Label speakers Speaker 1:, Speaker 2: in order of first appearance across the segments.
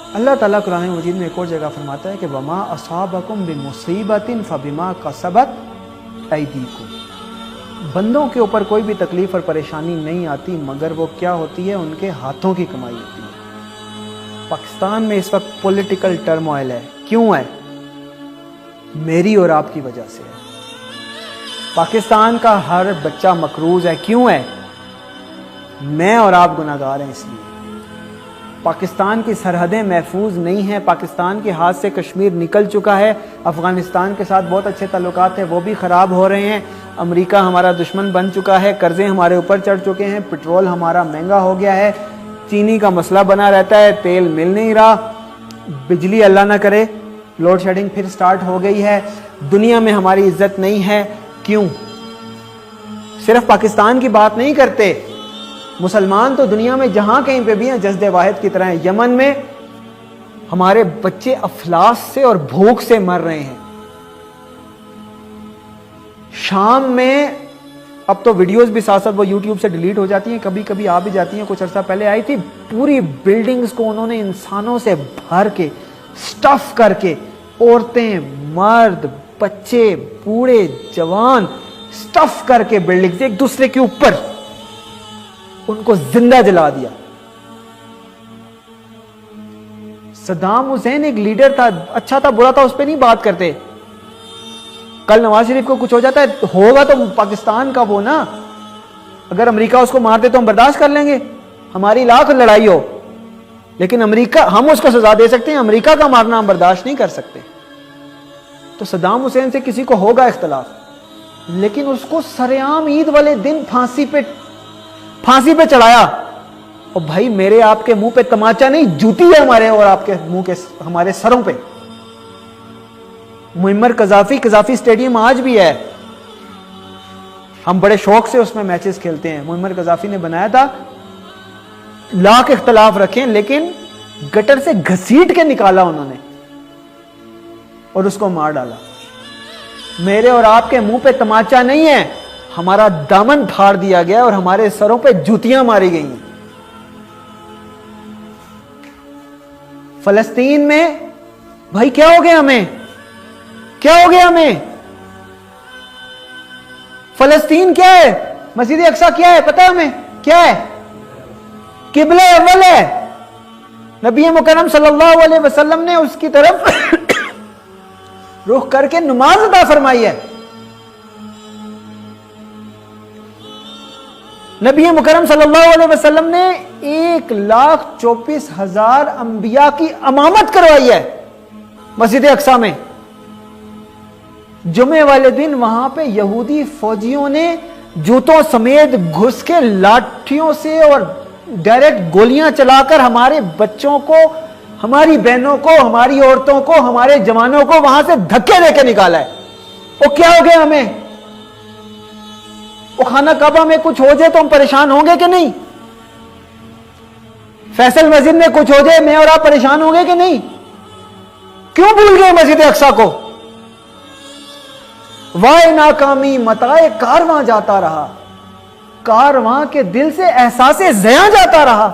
Speaker 1: अल्लाह ताला कुरान मजीद में एक और जगह फरमाता है कि वमा असाबकुम बिमुसीबतिन फबिमा कसबत ऐदीकुम। बंदों के ऊपर कोई भी तकलीफ और परेशानी नहीं आती मगर वो क्या होती है, उनके हाथों की कमाई होती है। पाकिस्तान में इस वक्त पॉलिटिकल टर्मोइल है, क्यों है? मेरी और आपकी वजह से है। पाकिस्तान का हर बच्चा मकरूज है, क्यों है? मैं और आप गुनाहगार हैं इसलिए। पाकिस्तान की सरहदें महफूज नहीं हैं, पाकिस्तान के हाथ से कश्मीर निकल चुका है। अफगानिस्तान के साथ बहुत अच्छे ताल्लुकात हैं, वो भी ख़राब हो रहे हैं। अमेरिका हमारा दुश्मन बन चुका है, कर्जे हमारे ऊपर चढ़ चुके हैं, पेट्रोल हमारा महंगा हो गया है, चीनी का मसला बना रहता है, तेल मिल नहीं रहा, बिजली अल्लाह ना करे लोड शेडिंग फिर स्टार्ट हो गई है, दुनिया में हमारी इज्जत नहीं है। क्यों? सिर्फ पाकिस्तान की बात नहीं करते, मुसलमान तो दुनिया में जहां कहीं पे भी हैं जज्दे वाहिद की तरह हैं। यमन में हमारे बच्चे अफलास से और भूख से मर रहे हैं। शाम में अब तो वीडियोस भी साथ साथ वो यूट्यूब से डिलीट हो जाती हैं, कभी कभी आ भी जाती हैं, कुछ अर्सा पहले आई थी। पूरी बिल्डिंग्स को उन्होंने इंसानों से भर के स्टफ करके, औरतें, मर्द, बच्चे, बूढ़े, जवान स्टफ करके बिल्डिंग्स एक दूसरे के ऊपर उनको जिंदा जला दिया। सद्दाम हुसैन एक लीडर था, अच्छा था बुरा था उस पर नहीं बात करते। कल नवाज शरीफ को कुछ हो जाता है, होगा तो पाकिस्तान का वो ना, अगर अमेरिका उसको मार दे तो हम बर्दाश्त कर लेंगे, हमारी लाख लड़ाई हो, लेकिन अमेरिका, हम उसको सजा दे सकते हैं, अमेरिका का मारना हम बर्दाश्त नहीं कर सकते। तो सद्दाम हुसैन से किसी को होगा इख्तलाफ, लेकिन उसको सरेआम ईद वाले दिन फांसी पे चढ़ाया। और भाई मेरे आपके मुंह पे तमाचा नहीं, जूती है हमारे और आपके मुंह के, हमारे सरों पे। मुअम्मर कज़ाफी स्टेडियम आज भी है, हम बड़े शौक से उसमें मैचेस खेलते हैं। मुअम्मर कज़ाफी ने बनाया था, लाख इख्तलाफ रखें, लेकिन गटर से घसीट के निकाला उन्होंने और उसको मार डाला। मेरे और आपके मुंह पे तमाचा नहीं है, हमारा दामन फाड़ दिया गया और हमारे सरों पे जूतियां मारी गई हैं। फलस्तीन में भाई क्या हो गया हमें, क्या हो गया हमें? फलस्तीन क्या है? मस्जिद अक्सा क्या है? पता है हमें क्या है? किबले अव्वल है। नबी मुकर्रम सल्लल्लाहु अलैहि वसल्लम ने उसकी तरफ रुख करके नमाज अदा फरमाई है। नबी मुकर्रम सल्लल्लाहु अलैहि वसल्लम ने 1,24,000 अंबिया की अमामत करवाई है मस्जिद अक्सा में। जुमे वाले दिन वहां पे यहूदी फौजियों ने जूतों समेत घुस के लाठियों से और डायरेक्ट गोलियां चलाकर हमारे बच्चों को, हमारी बहनों को, हमारी औरतों को, हमारे जवानों को वहां से धक्के देकर निकाला है। वो क्या हो गया हमें? वो खाना काबा में कुछ हो जाए तो हम परेशान होंगे कि नहीं? फैसल मस्जिद में कुछ हो जाए, मैं और आप परेशान होंगे कि नहीं? क्यों भूल गए मस्जिद अक्सा को? वाय नाकामी मताए कारवां जाता रहा, कारवां के दिल से एहसासे ज़िया जाता रहा।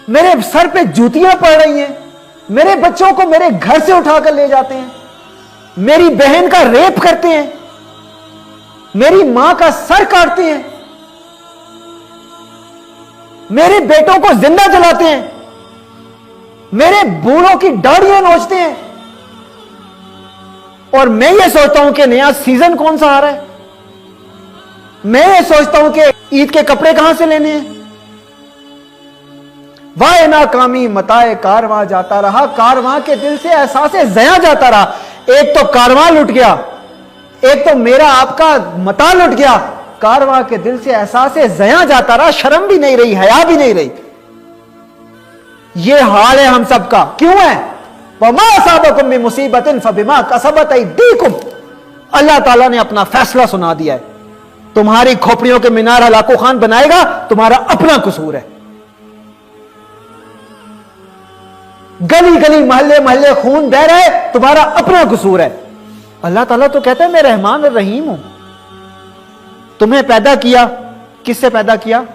Speaker 1: मेरे सर पे जूतियां पड़ रही हैं, मेरे बच्चों को मेरे घर से उठाकर ले जाते हैं, मेरी बहन का रेप करते हैं, मेरी मां का सर काटते हैं, मेरे बेटों को जिंदा जलाते हैं, मेरे बूढ़ों की दाढ़ियां नोचते हैं। और मैं ये सोचता हूं कि नया सीजन कौन सा आ रहा है, मैं ये सोचता हूं कि ईद के कपड़े कहां से लेने हैं। वाय नाकामी मताए कारवां जाता रहा, कारवां के दिल से एहसासे ज़िया जाता रहा। एक तो कारवां लुट गया, एक तो मेरा आपका मता लुट गया, कारवां के दिल से एहसासे ज़िया जाता रहा। शर्म भी नहीं रही, हया भी नहीं रही। ये हाल है हम सबका। क्यों है? वमा असाबकुम बिन मुसीबतिन फबिमा कसबत ऐदीकुम। अल्लाह ताला ने अपना फैसला सुना दिया है, तुम्हारी खोपड़ियों के मीनार हलाको खान बनाएगा, तुम्हारा अपना कसूर है। गली गली महल्ले महल्ले खून बह रहा है, तुम्हारा अपना कसूर है। अल्लाह ताला तो कहता है मैं रहमान और रहीम हूं। तुम्हें पैदा किया, किससे पैदा किया?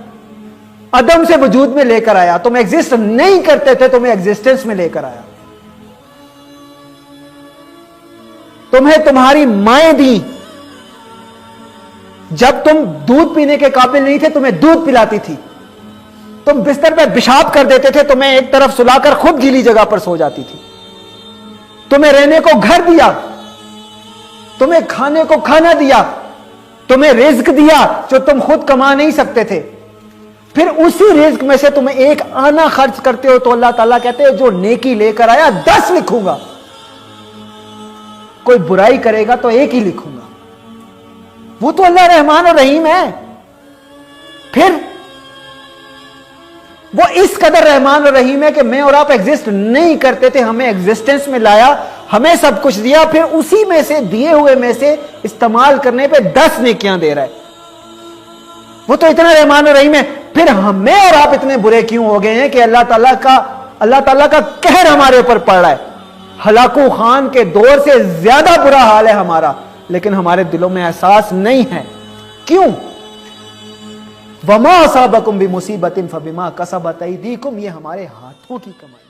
Speaker 1: अदम से वजूद में लेकर आया। तुम एग्जिस्ट नहीं करते थे, तुम्हें एग्जिस्टेंस में लेकर आया। तुम्हें तुम्हारी माएं दी, जब तुम दूध पीने के काबिल नहीं थे तुम्हें दूध पिलाती थी। तुम बिस्तर पर पेशाब कर देते थे, तुम्हें एक तरफ सुलाकर खुद गीली जगह पर सो जाती थी। तुम्हें रहने को घर दिया, तुम्हें खाने को खाना दिया, तुम्हें रिज्क दिया जो तुम खुद कमा नहीं सकते थे। फिर उसी रिज्क में से तुम्हें एक आना खर्च करते हो तो अल्लाह ताला कहते हैं जो नेकी लेकर आया 10 लिखूंगा, कोई बुराई करेगा तो एक ही लिखूंगा। वो तो अल्लाह रहमान और रहीम है। फिर वो इस कदर रहमान और रहीम है कि मैं और आप एग्जिस्ट नहीं करते थे, हमें एग्जिस्टेंस में लाया, हमें सब कुछ दिया, फिर उसी में से दिए हुए में से इस्तेमाल करने पे 10 नेकियां दे रहा है। वो तो इतना रहमान और रहीम है। फिर हमें और आप इतने बुरे क्यों हो गए हैं कि अल्लाह ताला का कहर हमारे ऊपर पड़ रहा है। हलाकू खान के दौर से ज्यादा बुरा हाल है हमारा, लेकिन हमारे दिलों में एहसास नहीं है। क्यों? वमा असाबकुम बिमुसीबतिन फबिमा कसबत अयदीकुम, ये हमारे हाथों की कमाई।